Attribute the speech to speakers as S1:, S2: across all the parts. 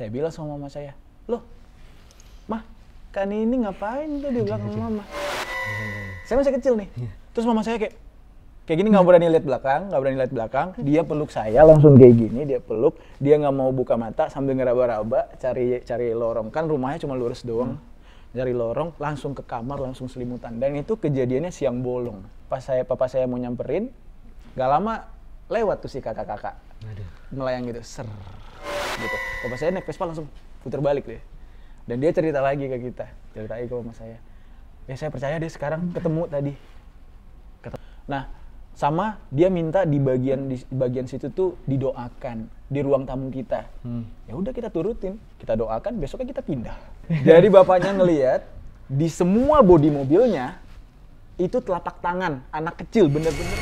S1: Saya bilang sama mama saya, loh, mah, kan ini ngapain tuh di belakang mama? Saya masih kecil nih. Terus mama saya kayak gini, nggak berani lihat belakang. Dia peluk saya langsung kayak gini, dia peluk. Dia nggak mau buka mata sambil ngeraba-raba cari lorong. Kan rumahnya cuma lurus doang. Cari lorong, langsung ke kamar, langsung selimutan. Dan itu kejadiannya siang bolong. Pas papa saya mau nyamperin, nggak lama lewat tuh si kakak-kakak melayang gitu, ser, gitu. Papa saya naik Vespa langsung puter balik deh. Dan dia cerita lagi ke kita, ceritain ke mama saya. Ya saya percaya deh sekarang ketemu tadi. Nah, sama dia minta di bagian situ tuh didoakan di ruang tamu kita. Ya udah kita turutin, kita doakan, besoknya kita pindah. Jadi bapaknya ngelihat di semua bodi mobilnya itu telapak tangan anak kecil bener-bener.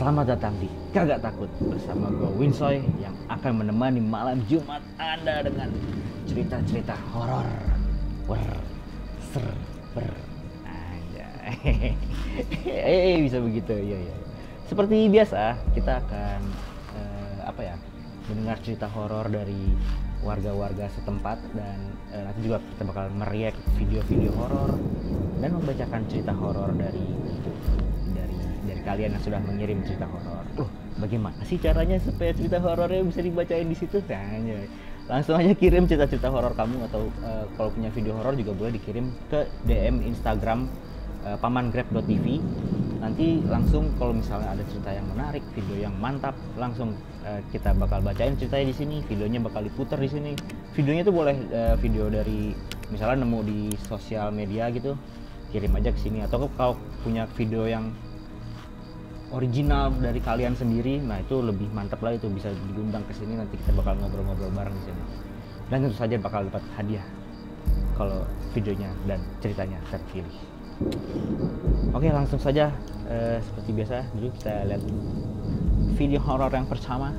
S2: Selamat datang di Kagak Takut bersama gue Winsoy yang akan menemani malam Jumat Anda dengan cerita-cerita horor, bisa begitu, iya. Seperti biasa kita akan mendengar cerita horor dari warga-warga setempat dan nanti juga kita bakal meriak video-video horor dan membacakan cerita horor dari kalian yang sudah mengirim cerita horor. Bagaimana sih caranya supaya cerita horornya bisa dibacain di situ? Nah, langsung aja kirim cerita-cerita horor kamu atau kalau punya video horor juga boleh dikirim ke DM Instagram pamangrab.tv. Nanti langsung kalau misalnya ada cerita yang menarik, video yang mantap, langsung kita bakal bacain ceritanya di sini. Videonya bakal diputar di sini. Videonya tuh boleh video dari misalnya nemu di sosial media gitu, kirim aja ke sini. Atau kalau punya video yang original dari kalian sendiri, nah itu lebih mantap lah, itu bisa diundang ke sini, nanti kita bakal ngobrol-ngobrol bareng di sini. Dan tentu saja bakal dapat hadiah kalau videonya dan ceritanya terpilih. Oke, langsung saja seperti biasa dulu kita lihat video horor yang pertama.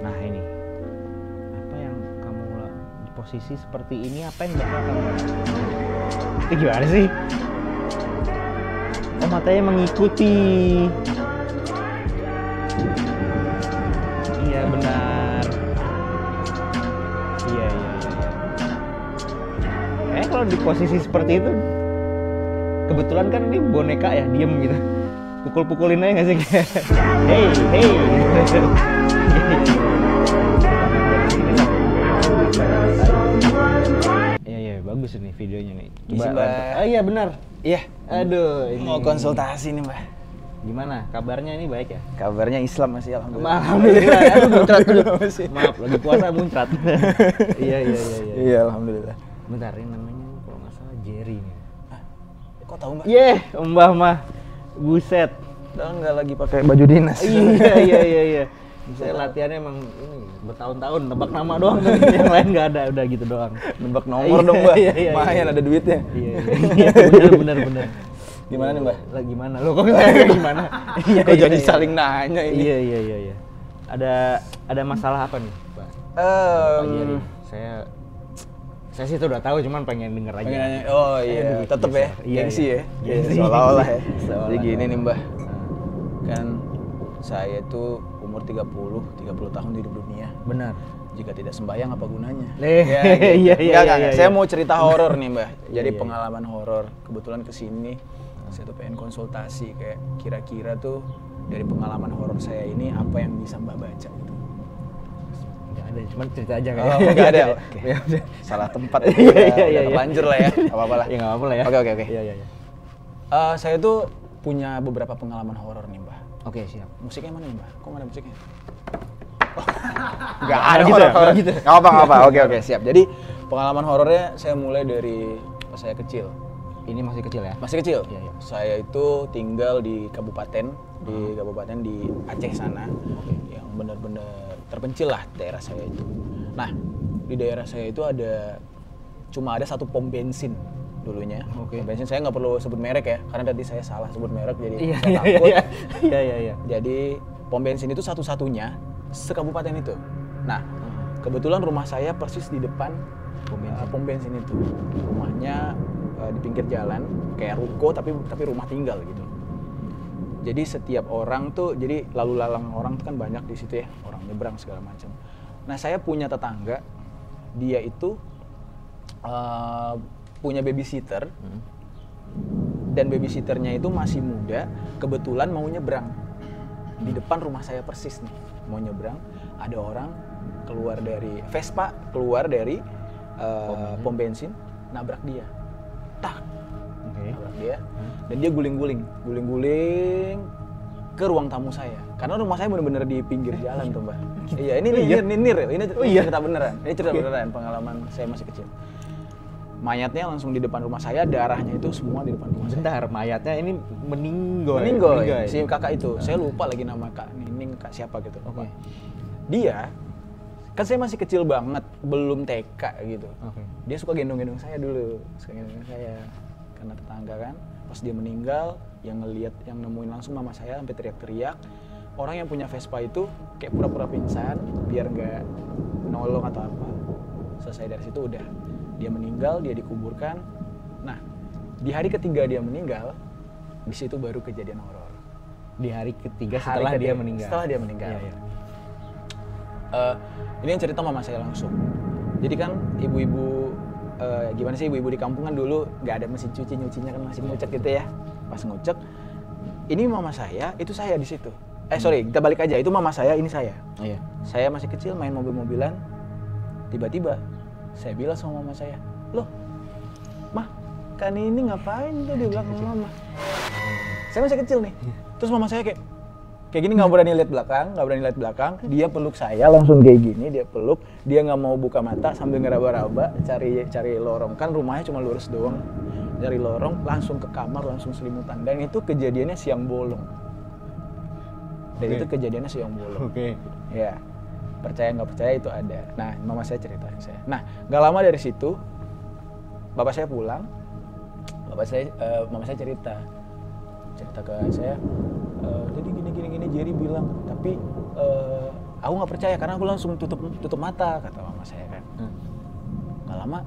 S2: Nah ini, apa yang kamu di posisi seperti ini, apa yang bakal kamu lakukan? Itu gimana sih? Oh, matanya mengikuti. Iya benar. Iya. Kalau di posisi seperti itu, kebetulan kan ini boneka ya, diem gitu. Pukul-pukulin aja nggak sih? Hey. Iya, bagus ini videonya nih. Coba. Oh iya benar.
S1: Iya.
S2: Aduh, ini
S1: mau konsultasi nih, Mbak.
S2: Gimana? Kabarnya ini baik ya?
S1: Kabarnya Islam masih, alhamdulillah.
S2: Alhamdulillah. Aduh, muncrat. Maaf, lagi puasa muncrat. Iya.
S1: Iya, alhamdulillah.
S2: Bentar, ini namanya kalau nggak salah Jerry nih.
S1: Kok tahu, Mbak?
S2: Mbah mah. Buset.
S1: Udah nggak lagi pakai baju dinas.
S2: Iya. Saya latihannya emang ini bertahun-tahun nebak nama doang, yang lain nggak ada, udah gitu doang.
S1: Nebak nomor dong, Mbak.
S2: Iya.
S1: Lumayan ada duitnya.
S2: Iya, bener.
S1: Gimana nih, Mbak?
S2: Lah gimana? Lo kok saya gimana?
S1: Kok jadi saling nanya ini?
S2: Iya. Ada masalah apa nih, Pak? Saya sih tuh udah tahu, cuman pengen denger aja.
S1: Oh iya, tetep ya, gengsi ya. Seolah-olah ya. Jadi gini nih, Mbah. Kan saya tuh umur 30 tahun hidup dunia.
S2: Benar.
S1: Jika tidak sembahyang apa gunanya?
S2: Iya.
S1: Saya mau cerita horor nih, Mbah. Jadi pengalaman horor. Kebetulan kesini, saya tuh pengen konsultasi kayak kira-kira tuh dari pengalaman horor saya ini apa yang bisa Mbah baca gitu.
S2: Nggak ada, cuma cerita aja kan.
S1: Oh, nggak ada. Oke. Salah tempat.
S2: Iya.
S1: Terlanjur lah ya. Apa-apa lah.
S2: Ya nggak apa-apa lah ya.
S1: Oke.
S2: Iya.
S1: Saya tuh punya beberapa pengalaman horor nih, Mbah.
S2: Oke, siap.
S1: Musiknya mana nih, Mbah? Kok nggak ada musiknya?
S2: Nggak ada horor gitu.
S1: Nggak apa-apa. Oke, siap. Jadi pengalaman horornya saya mulai dari pas saya kecil.
S2: Ini masih kecil ya?
S1: Masih kecil.
S2: Iya.
S1: Saya itu tinggal di kabupaten di Aceh sana, yang benar-benar terpencil lah daerah saya itu. Nah, di daerah saya itu cuma ada satu pom bensin dulunya. Pom bensin, saya nggak perlu sebut merek ya, karena tadi saya salah sebut merek, jadi saya takut.
S2: Iya.
S1: Jadi pom bensin itu satu-satunya sekabupaten itu. Nah, kebetulan rumah saya persis di depan pom bensin itu. Rumahnya di pinggir jalan, kayak ruko tapi rumah tinggal gitu. Jadi setiap orang tuh, jadi lalu lalang orang tuh kan banyak di situ ya, orang nyebrang segala macam. Nah saya punya tetangga, dia itu punya babysitter, dan babysitternya itu masih muda, kebetulan mau nyebrang. Di depan rumah saya persis nih, mau nyebrang, ada orang keluar dari Vespa, keluar dari pom bensin, nabrak dia, tak, nabrak dia, dan dia guling-guling ke ruang tamu saya, karena rumah saya benar-benar di pinggir jalan tuh mbak. Iya ini cerita beneran, ini cerita beneran, pengalaman saya masih kecil. Mayatnya langsung di depan rumah saya, darahnya itu semua di depan rumah saya.
S2: Bentar, mayatnya ini meninggoy.
S1: Si kakak itu, saya lupa lagi nama kak Nining, kak siapa gitu. Dia, kan saya masih kecil banget, belum TK gitu. Dia suka gendong-gendong saya dulu, karena tetangga kan. Pas dia meninggal, yang ngelihat, yang nemuin langsung mama saya sampai teriak-teriak. Orang yang punya Vespa itu kayak pura-pura pingsan, biar nggak nolong atau apa. Selesai dari situ udah. Dia meninggal, dia dikuburkan. Nah, di hari ketiga dia meninggal, di situ baru kejadian horor.
S2: Di hari ketiga setelah dia meninggal.
S1: Setelah dia meninggal. Iya. Ini yang cerita mama saya langsung. Jadi kan ibu-ibu, gimana sih ibu-ibu di kampung kan dulu nggak ada mesin cuci, nyucinya kan masih ngucek gitu ya. Pas ngucek, ini mama saya, itu saya di situ. Sorry, kita balik aja. Itu mama saya, ini saya.
S2: Iya.
S1: Saya masih kecil main mobil-mobilan. Tiba-tiba saya bilang sama mama saya, loh, mah, kan ini ngapain tuh di belakang mama? Saya masih kecil nih. Terus mama saya kayak gini, nggak berani lihat belakang. Dia peluk saya langsung kayak gini, dia peluk. Dia nggak mau buka mata sambil ngeraba-raba cari lorong. Kan rumahnya cuma lurus doang. Dari lorong langsung ke kamar, langsung selimutan. Dan itu kejadiannya siang bolong. Ya. Percaya nggak percaya itu ada. Nah, mama saya cerita ke saya. Nah, nggak lama dari situ, bapak saya pulang. Mama saya cerita ke saya. Jadi gini, Jerry bilang. Tapi aku nggak percaya karena aku langsung tutup mata, kata mama saya kan. Nggak lama,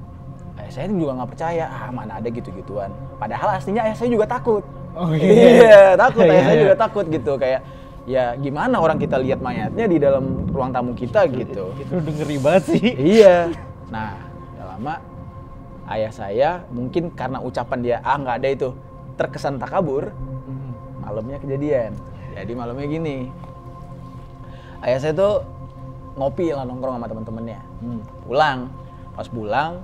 S1: saya juga nggak percaya. Mana ada gitu-gituan. Padahal aslinya ayah saya juga takut. Iya, takut. Ayah saya juga takut gitu kayak. Ya gimana orang kita lihat mayatnya di dalam ruang tamu kita gitu.
S2: Itu udah ngeri banget sih.
S1: Iya. Nah, gak lama ayah saya mungkin karena ucapan dia nggak ada itu terkesan takabur. Malamnya kejadian. Jadi malamnya gini. Ayah saya tuh ngopi lah, nongkrong sama teman-temannya. Pulang. Pas pulang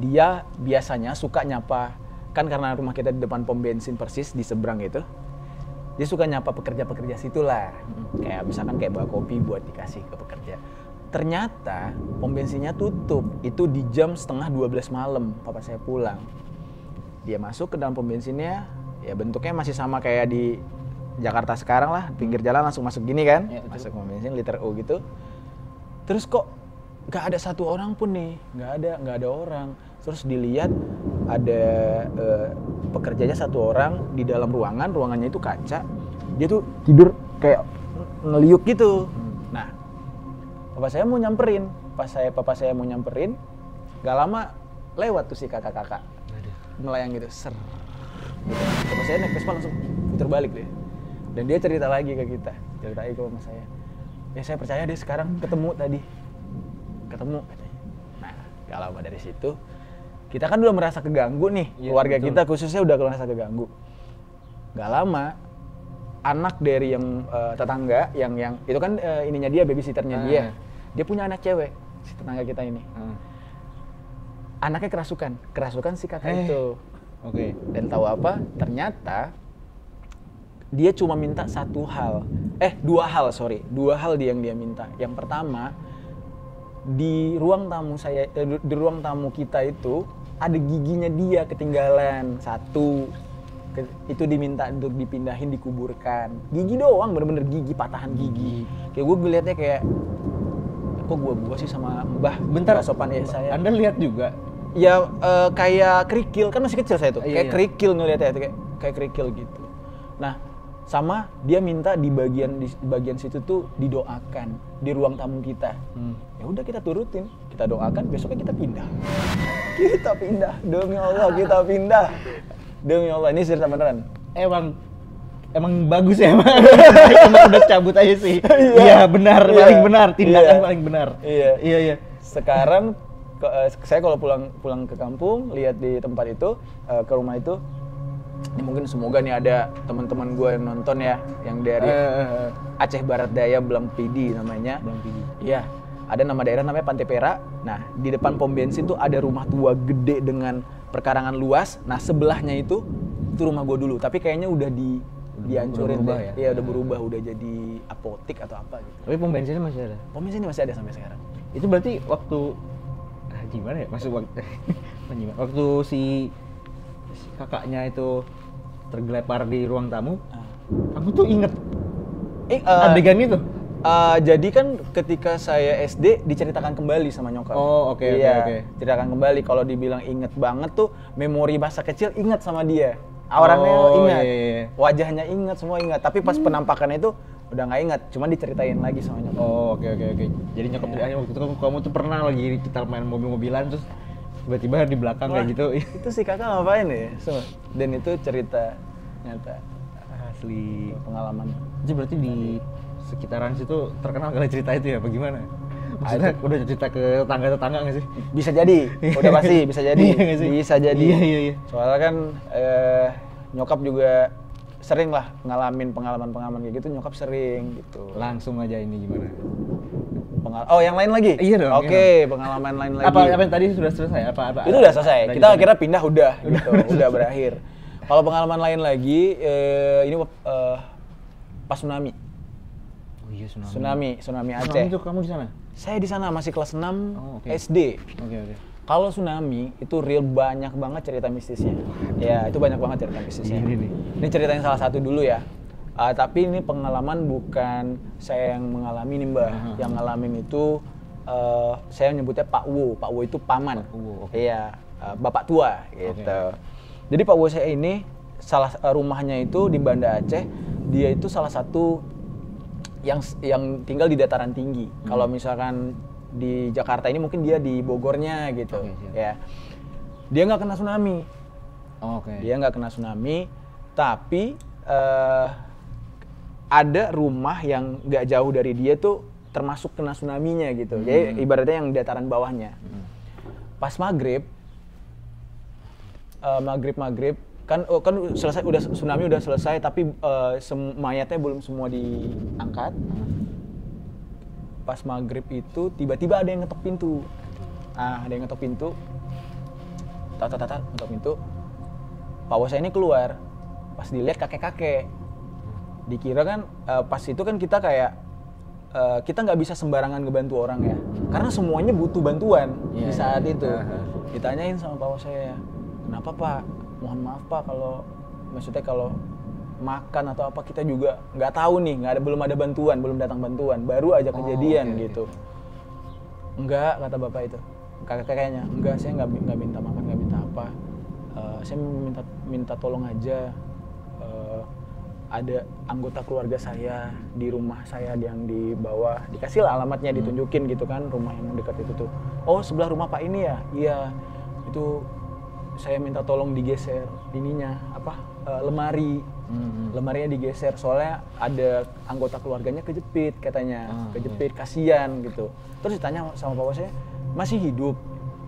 S1: dia biasanya suka nyapa, kan karena rumah kita di depan pom bensin persis di seberang itu. Dia suka nyapa pekerja-pekerja situ lah. Kayak misalkan kayak bawa kopi buat dikasih ke pekerja. Ternyata pom bensinnya tutup. Itu di jam 11:30 malam papa saya pulang. Dia masuk ke dalam pom bensinnya, ya bentuknya masih sama kayak di Jakarta sekarang lah, pinggir jalan langsung masuk gini kan. Masuk pom bensin liter U gitu. Terus kok gak ada satu orang pun nih, gak ada orang. Terus dilihat ada pekerjanya satu orang di dalam ruangannya itu kaca. Dia tuh tidur kayak ngeliuk gitu. Nah, papa saya mau nyamperin. Papa saya mau nyamperin, gak lama lewat tuh si kakak-kakak melayang gitu, ser. Gitu. Papa saya naik Vespa langsung putar balik deh. Dan dia cerita lagi ke kita, cerita lagi ke mama saya. Ya saya percaya deh sekarang ketemu katanya. Nah, gak lama dari situ kita kan udah merasa keganggu nih, keluarga kita khususnya udah merasa keganggu. Gak lama, anak dari yang tetangga, yang itu kan ininya dia, babysitternya dia punya anak cewek, si tetangga kita ini. Anaknya kerasukan si kakak itu. Dan tahu apa? Ternyata dia cuma minta dua hal yang dia minta. Yang pertama, di ruang tamu kita itu ada giginya dia ketinggalan satu. Itu diminta untuk dipindahin, dikuburkan. Gigi doang, bener-bener gigi, patahan gigi. Kayak gue ngeliatnya kayak, kok gua sih sama mbah.
S2: Bentar,
S1: sopan ya saya.
S2: Anda lihat juga?
S1: Ya kayak kerikil, kan masih kecil saya tuh. Kayak kerikil ngeliatnya itu, kayak kerikil gitu. Nah, Sama dia minta di bagian situ tuh didoakan di ruang tamu kita. Ya udah kita turutin, kita doakan, besoknya kita pindah. Kita pindah, demi Allah kita pindah. Demi Allah, ini cerita beneran.
S2: Emang bagus ya, emang udah cabut aja sih. Iya benar, paling benar, tindakan paling benar. Iya.
S1: Sekarang saya kalau pulang ke kampung, lihat di tempat itu, ke rumah itu, ini mungkin semoga nih ada teman-teman gue yang nonton ya, yang dari Aceh Barat Daya, Blampidi namanya.
S2: Blampidi.
S1: Iya, ada nama daerah namanya Pantai Perak. Nah, di depan pom bensin tuh ada rumah tua gede dengan perkarangan luas. Nah, sebelahnya itu rumah gue dulu, tapi kayaknya udah dihancurin
S2: berubah
S1: deh.
S2: ya?
S1: Iya, udah berubah, udah jadi apotik atau apa gitu.
S2: Tapi pom bensinnya masih ada?
S1: Pom bensin masih ada sampai sekarang.
S2: Itu berarti waktu gimana ya? Waktu si kakaknya itu tergelepar di ruang tamu, kamu tuh inget adegan itu?
S1: Jadi kan ketika saya SD diceritakan kembali sama nyokap.
S2: Oh oke.
S1: Ceritakan kembali. Kalau dibilang inget banget tuh, memori masa kecil inget sama dia. Orangnya ingat, wajahnya ingat, semua ingat. Tapi pas penampakannya itu udah nggak ingat, cuma diceritain lagi sama nyokap.
S2: Oh oke. Jadi nyokap waktu itu kamu tuh pernah lagi kita main mobil-mobilan terus tiba-tiba di belakang kayak gitu.
S1: Itu si kakak ngapain ya? Dan itu cerita nyata,
S2: asli
S1: pengalaman.
S2: Jadi berarti di sekitaran situ terkenal kali cerita itu ya, bagaimana? Maksudnya udah cerita ke tetangga nggak sih?
S1: Bisa jadi, udah pasti bisa jadi. Bisa jadi.
S2: Iya.
S1: Soalnya kan nyokap juga sering lah ngalamin pengalaman kayak gitu, nyokap sering gitu.
S2: Langsung aja ini gimana?
S1: Oh, yang lain lagi?
S2: Iya dong.
S1: Oke, pengalaman lain lagi.
S2: Apa yang tadi sudah selesai?
S1: Itu udah selesai. Kita akhirnya pindah udah gitu, udah berakhir. Kalau pengalaman lain lagi, ini pas tsunami.
S2: Oh iya, tsunami Aceh.
S1: Tsunami
S2: itu kamu di sana?
S1: Saya di sana masih kelas 6 SD.
S2: Oke.
S1: Kalau tsunami itu real banyak banget cerita mistisnya. Ya, itu banyak banget cerita mistisnya. Ini ceritain salah satu dulu ya. Tapi ini pengalaman bukan saya yang mengalami nih Mbak. Yang ngalamin itu saya nyebutnya Pak Wo. Pak Wo itu paman. Iya, bapak tua gitu. Jadi Pak Wo saya ini rumahnya itu di Banda Aceh. Dia itu salah satu yang tinggal di dataran tinggi. Kalau misalkan di Jakarta ini mungkin dia di Bogornya gitu. Ya. Dia nggak kena tsunami. Dia nggak kena tsunami, tapi ada rumah yang nggak jauh dari dia tuh termasuk kena tsunami-nya gitu. Jadi ibaratnya yang dataran bawahnya. Pas maghrib kan selesai, udah tsunami udah selesai, tapi mayatnya belum semua diangkat. Pas maghrib itu tiba-tiba ada yang ngetok pintu. Ada yang ngetok pintu. Ngetok pintu. Pak Wo saya ini keluar. Pas dilihat kakek-kakek. Dikira kan pas itu kan kita kayak kita nggak bisa sembarangan ngebantu orang ya, karena semuanya butuh bantuan di saat itu. Ditanyain sama Pak Wo saya, kenapa Pak? Mohon maaf Pak, kalau makan atau apa kita juga nggak tahu nih, belum ada bantuan, belum datang bantuan, baru aja kejadian gitu. Enggak, kata bapak itu, kakek-kakeknya, enggak, saya nggak minta makan, nggak minta apa, saya minta tolong aja. Ada anggota keluarga saya di rumah saya yang di bawah, dikasih lah alamatnya, ditunjukin gitu kan, rumah yang dekat itu tuh. Oh, sebelah rumah Pak ini ya? Iya, itu saya minta tolong digeser ininya, lemari. Lemarinya digeser, soalnya ada anggota keluarganya kejepit katanya, kejepit, kasihan gitu. Terus ditanya sama Pak Wo saya, masih hidup?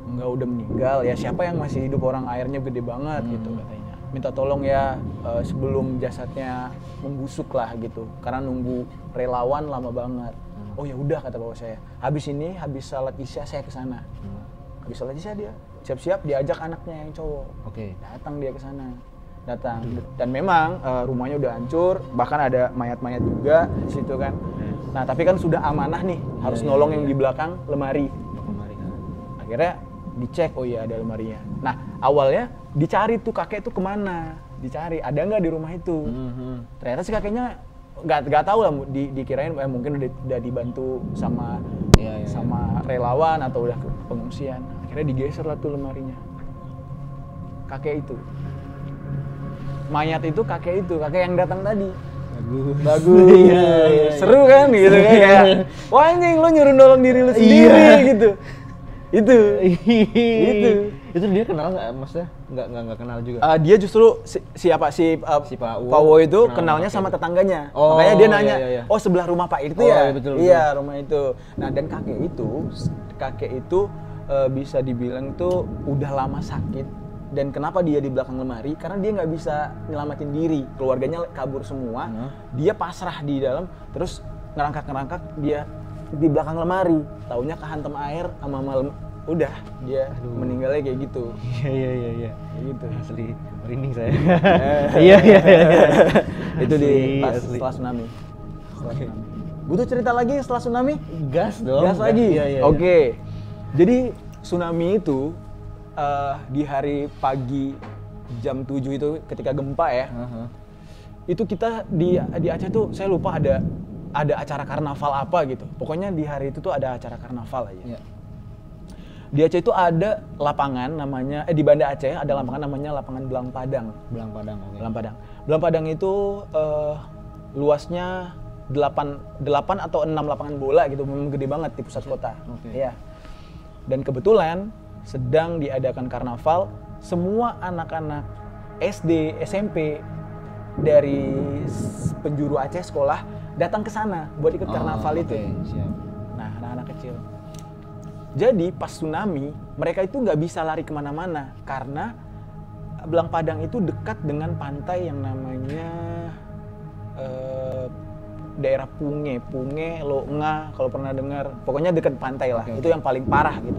S1: Enggak, udah meninggal. Ya siapa yang masih hidup, orang airnya gede banget gitu katanya. Minta tolong ya sebelum jasadnya membusuk lah gitu, karena nunggu relawan lama banget. Oh ya udah, kata bapak saya. Habis salat isya saya ke sana. Habis salat isya dia siap-siap, diajak anaknya yang cowok. Datang dia ke sana. Dan memang rumahnya udah hancur, bahkan ada mayat-mayat juga di situ kan. Nah, tapi kan sudah amanah nih, harus nolong yang di belakang lemari. Akhirnya dicek, oh iya ada lemarinya. Nah, awalnya dicari tuh kakek tuh kemana, dicari ada nggak di rumah itu. Ternyata si kakeknya nggak tahu lah, dikirain mungkin udah dibantu sama relawan atau udah ke pengungsian. Akhirnya digeser lah tuh lemarinya. Kakek itu, mayat itu kakek yang datang tadi. bagus.
S2: Iya.
S1: Seru kan gitu kan kayak wah anjing lu nyuruh nolong diri lu sendiri gitu. Itu
S2: Itu dia kenal nggak? Maksudnya nggak kenal juga?
S1: Dia justru si
S2: Pak
S1: Wo itu
S2: kenal
S1: kenalnya sama tetangganya.
S2: Oh,
S1: Makanya dia nanya,
S2: iya.
S1: oh sebelah rumah Pak itu
S2: Oh,
S1: ya?
S2: iya, betul.
S1: Rumah itu. Nah dan kakek itu bisa dibilang tuh udah lama sakit. Dan kenapa dia di belakang lemari? Karena dia nggak bisa nyelamatin diri. Keluarganya kabur semua. Dia pasrah di dalam, terus ngerangkak dia di belakang lemari. Taunya kehantem air sama malam. Udah dia meninggalnya kayak gitu.
S2: Iya.
S1: Kayak gitu.
S2: Asli merinding saya. Iya.
S1: Itu setelah tsunami. Butuh cerita lagi setelah tsunami?
S2: Gas dong.
S1: Gas lagi?
S2: Iya.
S1: Oke. Jadi tsunami itu di hari pagi jam 7 itu ketika gempa ya. Itu kita di Aceh tuh saya lupa ada acara karnaval apa gitu. Pokoknya di hari itu tuh ada acara karnaval aja.
S2: Iya.
S1: Di Aceh itu ada lapangan namanya di Banda Aceh ada lapangan namanya lapangan Belang Padang.
S2: Belang Padang, oke.
S1: Belang Padang itu luasnya 8 atau 6 lapangan bola gitu, memang gede banget di pusat kota. Iya. Dan kebetulan sedang diadakan karnaval, semua anak-anak SD, SMP dari penjuru Aceh sekolah datang ke sana buat ikut karnaval itu.
S2: Siap.
S1: Nah, anak-anak kecil. Jadi pas tsunami, mereka itu nggak bisa lari kemana-mana karena Belang Padang itu dekat dengan pantai yang namanya daerah Punge, Longa kalau pernah dengar. Pokoknya dekat pantai lah, itu yang paling parah gitu.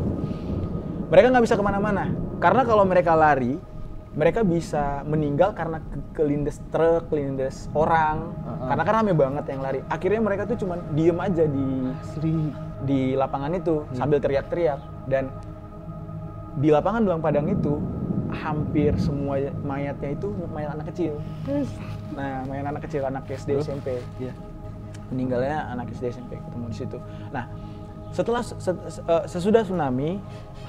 S1: Mereka nggak bisa kemana-mana karena kalau mereka lari, mereka bisa meninggal karena kelindes truk, kelindes orang. Karena kan rame banget yang lari. Akhirnya mereka tuh cuman diem aja di lapangan itu sambil teriak-teriak. Dan di lapangan Belang Padang itu hampir semua mayatnya itu mayat anak kecil. Nah, mayat anak kecil, anak SD SMP. Meninggalnya anak SD SMP ketemu di situ. Nah, sesudah tsunami,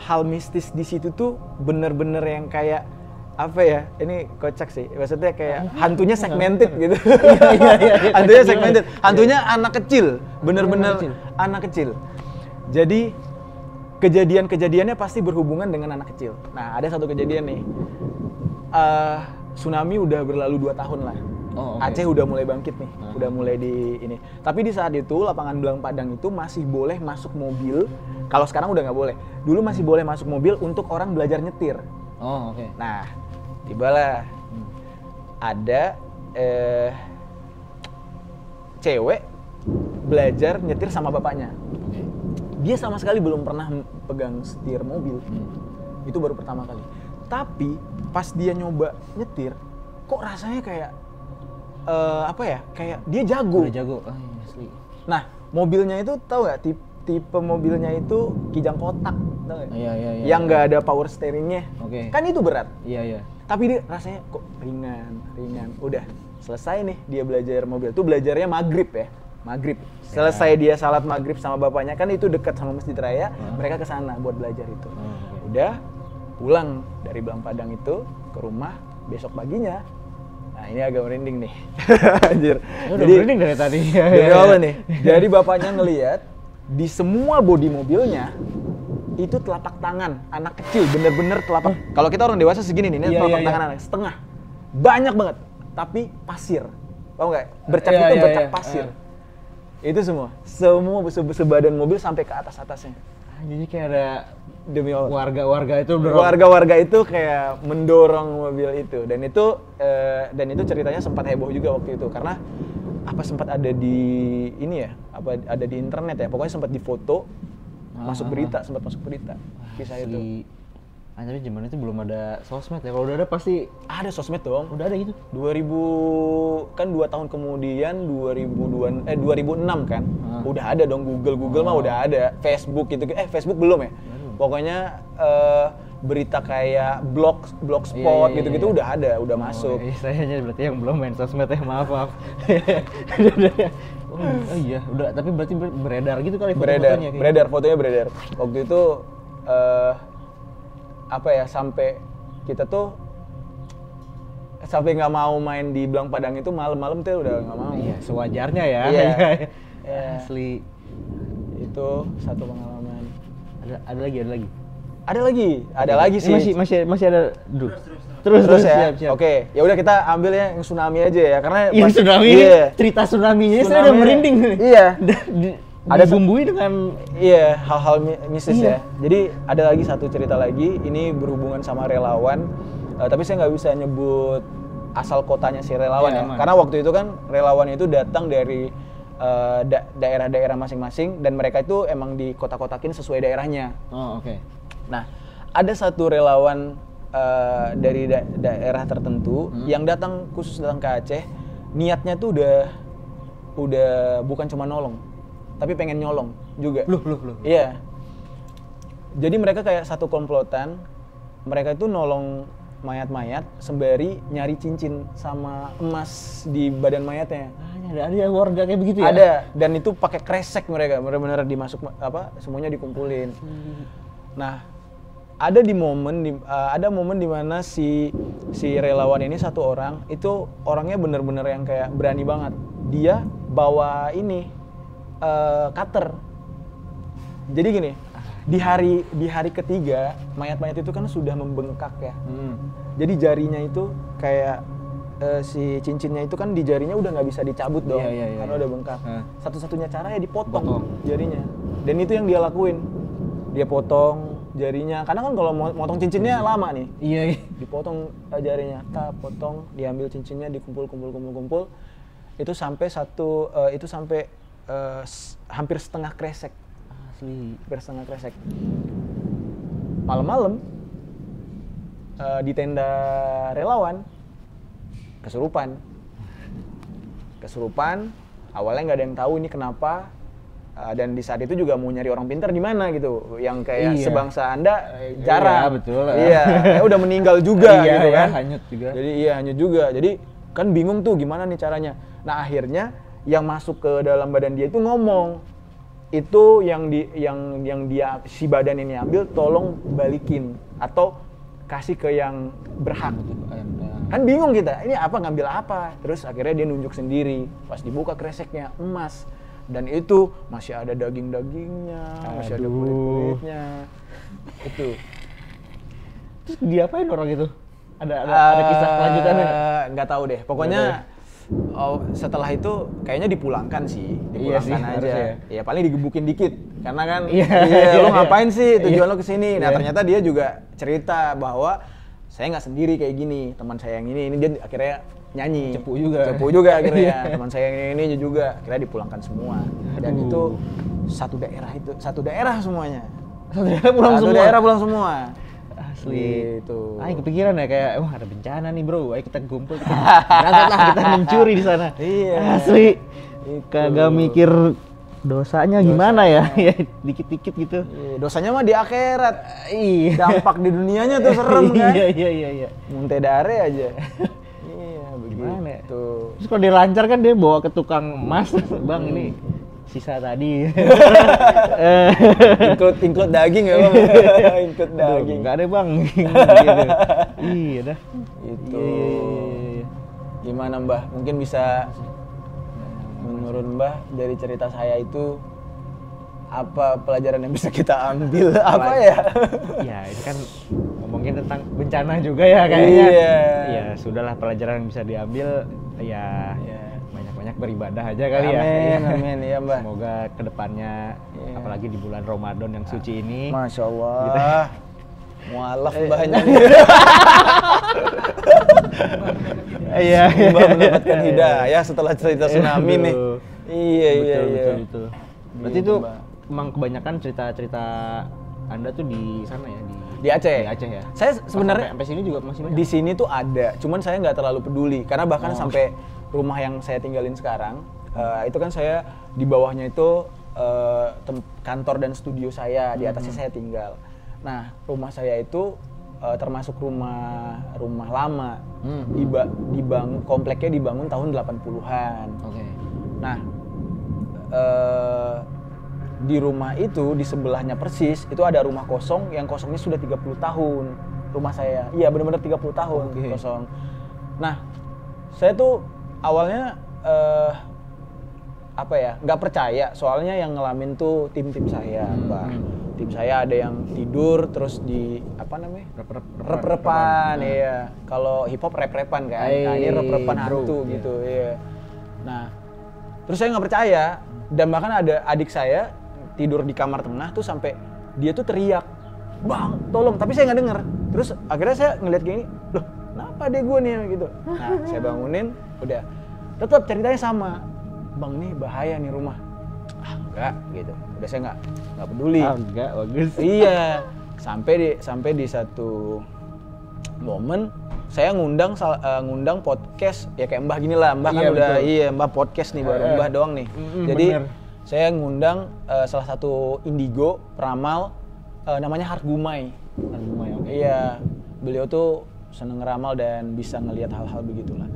S1: hal mistis di situ tuh bener-bener yang kayak apa ya, ini kocak sih, maksudnya kayak hantunya segmented gitu. Iya. Hantunya segmented, hantunya anak kecil, bener-bener anak kecil. Jadi kejadiannya pasti berhubungan dengan anak kecil. Nah, ada satu kejadian nih, tsunami udah berlalu 2 tahun lah. Aceh udah mulai bangkit nih, udah mulai di ini. Tapi di saat itu lapangan Belang Padang itu masih boleh masuk mobil. Kalau sekarang udah nggak boleh. Dulu masih boleh masuk mobil untuk orang belajar nyetir. Nah, tibalah ada cewek belajar nyetir sama bapaknya. Dia sama sekali belum pernah pegang setir mobil. Itu baru pertama kali. Tapi pas dia nyoba nyetir, kok rasanya kayak kayak dia jago.
S2: Udah jago. Asli.
S1: Nah, mobilnya itu tahu nggak tipe mobilnya itu kijang kotak, tahu nggak?
S2: Iya.
S1: Yang nggak ada power steeringnya. Kan itu berat.
S2: Iya.
S1: Tapi dia rasanya kok ringan. Udah selesai nih dia belajar mobil. Tuh belajarnya maghrib ya. Selesai dia salat maghrib sama bapaknya, kan itu dekat sama Masjid Raya. Mereka ke sana buat belajar itu. Udah pulang dari Belang Padang itu ke rumah besok paginya. Nah, ini agak merinding nih. Anjir.
S2: Jadi merinding dari tadi.
S1: Dari awal nih. Jadi bapaknya ngelihat di semua bodi mobilnya itu telapak tangan anak kecil, bener-bener telapak. Kalau kita orang dewasa segini nih, ini telapak tangan anak setengah. Banyak banget, tapi pasir. Tahu nggak? Bercak itu bercak pasir. Itu semua sebadan mobil sampai ke atasnya.
S2: Jadi kayak ada
S1: demi Allah.
S2: Warga
S1: itu kayak mendorong mobil itu, dan itu ceritanya sempat heboh juga waktu itu karena sempat ada di ada di internet ya, pokoknya sempat difoto, sempat masuk berita kisah itu.
S2: Tapi zaman itu belum ada sosmed ya. Kalau udah ada pasti
S1: ada sosmed dong.
S2: Udah ada gitu.
S1: 2000 kan 2 tahun kemudian 2006 kan. Udah ada dong Google mah udah ada. Facebook gitu. Facebook belum ya. Pokoknya berita kayak blogspot gitu-gitu udah ada, udah masuk.
S2: Saya aja berarti yang belum main sosmed ya, maaf. Oh iya, udah, tapi berarti beredar gitu kali foto-fotonya.
S1: Fotonya beredar. Waktu itu sampai kita tuh sampai nggak mau main di Belang Padang itu malam-malam tuh udah nggak mau.
S2: Iya, sewajarnya ya.
S1: Iya.
S2: Asli.
S1: Itu satu pengalaman.
S2: Ada lagi.
S1: Ada lagi sih.
S2: Masih ada. Duh.
S1: Terus ya.
S2: Siap.
S1: Oke, ya udah kita ambil yang tsunami aja ya karena
S2: Yang tsunami, cerita tsunami-nya saya udah merinding.
S1: Iya.
S2: Ada bumbui dengan
S1: hal-hal mistis ya. Jadi ada lagi satu cerita lagi, ini berhubungan sama relawan, tapi saya nggak bisa nyebut asal kotanya si relawan ya. Karena waktu itu kan relawan itu datang dari daerah-daerah masing-masing dan mereka itu emang di kota-kotakin sesuai daerahnya.
S2: Oh, oke.
S1: Nah, ada satu relawan dari daerah tertentu yang khusus datang ke Aceh, niatnya tuh udah bukan cuma nolong, tapi pengen nyolong juga.
S2: Loh.
S1: Iya. Jadi mereka kayak satu komplotan, mereka itu nolong mayat-mayat sembari nyari cincin sama emas di badan mayatnya.
S2: Ada warga kayak begitu ya?
S1: Ada, dan itu pakai kresek mereka, benar-benar dimasuk semuanya dikumpulin. Nah, ada momen di mana si relawan ini satu orang itu orangnya benar-benar yang kayak berani banget. Dia bawa ini cutter. Jadi gini, di hari ketiga mayat-mayat itu kan sudah membengkak ya. Jadi jarinya itu kayak si cincinnya itu kan di jarinya udah nggak bisa dicabut dong, karena udah bengkak. Satu-satunya cara ya dipotong jarinya. Dan itu yang dia lakuin. Dia potong jarinya, karena kan kalau motong cincinnya lama nih. Iya. Dipotong jarinya, potong, diambil cincinnya, dikumpul. Itu sampai hampir setengah kresek.
S2: Asli.
S1: Hampir setengah kresek. Malam-malam di tenda relawan kesurupan. Awalnya nggak ada yang tahu ini kenapa. Dan di saat itu juga mau nyari orang pintar di mana gitu, yang kayak sebangsa Anda jarang.
S2: Iya, betul.
S1: Iya, udah meninggal juga gitu kan.
S2: Hanyut juga.
S1: Jadi hanyut juga. Jadi kan bingung tuh gimana nih caranya. Nah, akhirnya yang masuk ke dalam badan dia itu ngomong, itu yang dia si badan ini ambil tolong balikin atau kasih ke yang berhak. Kan bingung kita, ini apa, ngambil apa? Terus akhirnya dia nunjuk sendiri. Pas dibuka kreseknya emas. Dan itu masih ada daging-dagingnya, masih ada kulit-kulitnya. Itu.
S2: Terus diapain orang itu? Ada kisah kelanjutannya?
S1: Nggak tahu deh. Pokoknya setelah itu kayaknya dipulangkan
S2: aja.
S1: Ya paling digebukin dikit. Karena kan lo ngapain sih, tujuan lo kesini. Nah ternyata dia juga cerita bahwa saya nggak sendiri kayak gini, teman saya yang ini dia akhirnya nyanyi. Cepu juga akhirnya. Teman saya yang ini juga akhirnya dipulangkan semua. Dan itu satu daerah semuanya. Satu daerah pulang semua.
S2: Asli.
S1: Gitu.
S2: Kepikiran ya kayak ada bencana nih bro, ayo kita kumpul, berangkatlah kita mencuri di sana.
S1: Iya.
S2: Asli. Kagak mikir dosanya gimana ya, dikit-dikit gitu.
S1: Dosanya mah di akhirat. Dampak di dunianya tuh serem kan.
S2: Iya.
S1: Munte dare aja.
S2: Gimana ya?
S1: Tuh.
S2: Terus kalau dia lancar kan dia bawa ke tukang emas, bang ini sisa tadi.
S1: include daging ya bang? Include daging.
S2: Enggak ada bang. Gitu. Iya dah.
S1: Itu. Gimana Mbah? Mungkin bisa menurut Mbah dari cerita saya itu apa pelajaran yang bisa kita ambil? Apa ya?
S2: Ya itu kan ngomongin tentang bencana juga ya kayaknya. Ya sudahlah, pelajaran yang bisa diambil ya banyak-banyak beribadah aja kali ya.
S1: Amin ya Mbah.
S2: Semoga kedepannya apalagi di bulan Ramadan yang suci ini.
S1: Masya Allah. Gitu. Mualaf Mbahnya. Mbah mendapatkan hidayah setelah cerita tsunami nih. Iya.
S2: Betul. Berarti itu emang kebanyakan cerita-cerita Anda tuh di sana ya,
S1: di Aceh.
S2: Di Aceh ya.
S1: Saya sebenarnya
S2: sampai sini juga masih banyak.
S1: Di sini tuh ada, cuman saya nggak terlalu peduli karena bahkan sampai rumah yang saya tinggalin sekarang itu kan saya di bawahnya itu kantor dan studio saya, di atasnya saya tinggal. Nah, rumah saya itu termasuk rumah lama. Dibangun, kompleknya dibangun tahun 80-an.
S2: Oke.
S1: Nah, di rumah itu di sebelahnya persis itu ada rumah kosong yang kosongnya sudah 30 tahun rumah saya. Iya benar-benar 30 tahun kosong. Nah, saya tuh awalnya apa ya, nggak percaya soalnya yang ngalamin tuh tim-tim saya, Mbak. Tim saya ada yang tidur terus di apa namanya? Rep-repan, iya. Kalau hip hop rep-repan kan. Nah, ini rep-repan hantu gitu, iya. Nah, terus saya nggak percaya dan bahkan ada adik saya tidur di kamar tengah tuh sampai dia tuh teriak, "Bang, tolong!" Tapi saya nggak denger. Terus akhirnya saya ngeliat gini, loh, kenapa adek gue nih gitu. Nah, saya bangunin, udah. Tetap ceritanya sama, "Bang, nih bahaya nih rumah." "Ah, enggak," gitu. Udah saya nggak peduli.
S2: Ah, enggak, bagus.
S1: Iya, sampai di satu momen saya ngundang podcast ya kayak Mbah gini lah. Mbah kan udah Mbah podcast nih baru Mbah doang nih. Jadi bener. Saya ngundang salah satu indigo peramal namanya Hargumai.
S2: Hargumai, oke.
S1: Iya, beliau tuh seneng ngeramal dan bisa ngelihat hal-hal begitulah.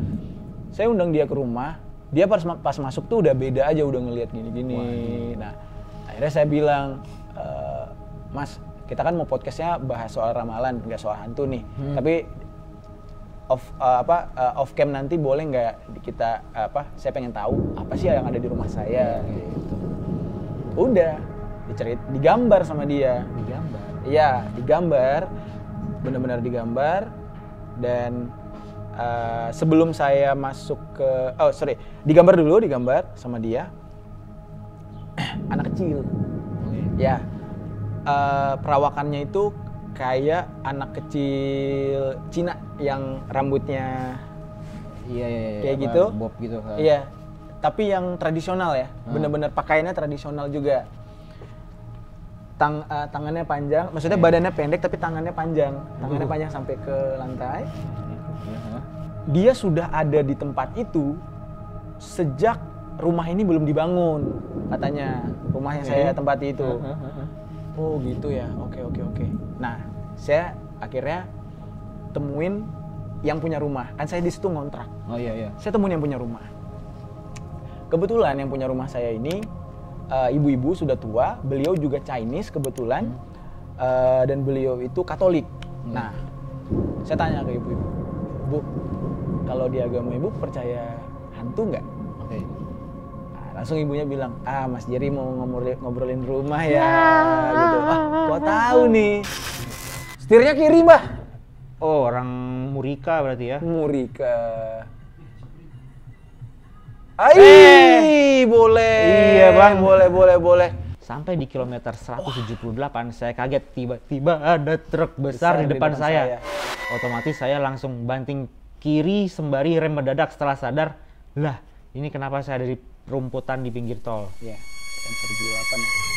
S1: Saya undang dia ke rumah. Dia pas masuk tuh udah beda aja, udah ngelihat gini-gini. Nah, akhirnya saya bilang, "Mas, kita kan mau podcastnya bahas soal ramalan, nggak soal hantu nih. Tapi off cam nanti boleh nggak kita saya pengen tahu apa sih yang ada di rumah saya." Gitu. Udah digambar sama dia.
S2: Digambar.
S1: Iya, digambar, benar-benar digambar. Dan sebelum saya masuk ke, digambar sama dia, anak kecil. Ya, perawakannya itu kayak anak kecil Cina yang rambutnya kayak gitu,
S2: bob gitu kan.
S1: Iya, tapi yang tradisional ya, benar-benar pakaiannya tradisional juga. Tangannya panjang, maksudnya badannya pendek tapi tangannya panjang. Tangannya panjang sampai ke lantai. Dia sudah ada di tempat itu sejak rumah ini belum dibangun, katanya. Rumahnya saya tempati itu. Oh gitu ya, oke. Nah, saya akhirnya temuin yang punya rumah. Kan saya di situ ngontrak.
S2: Oh iya.
S1: Saya temuin yang punya rumah. Kebetulan yang punya rumah saya ini ibu-ibu sudah tua, beliau juga Chinese kebetulan, dan beliau itu Katolik. Nah, saya tanya ke ibu-ibu, "Bu, kalau di agama ibu percaya hantu nggak?"
S2: Oke.
S1: Nah, langsung ibunya bilang, "Mas Jerry mau ngobrolin rumah ya." Gitu. Kok tahu nih? Setirnya kiri, Mbah.
S2: Oh, orang Murika berarti ya?
S1: Murika. Boleh.
S2: Iya, Bang.
S1: Boleh.
S2: Sampai di kilometer 178 saya kaget, tiba-tiba ada truk besar di depan saya. Otomatis saya langsung banting kiri sembari rem mendadak setelah sadar, lah ini kenapa saya ada di rumputan di pinggir tol.
S1: Ya, yang 178.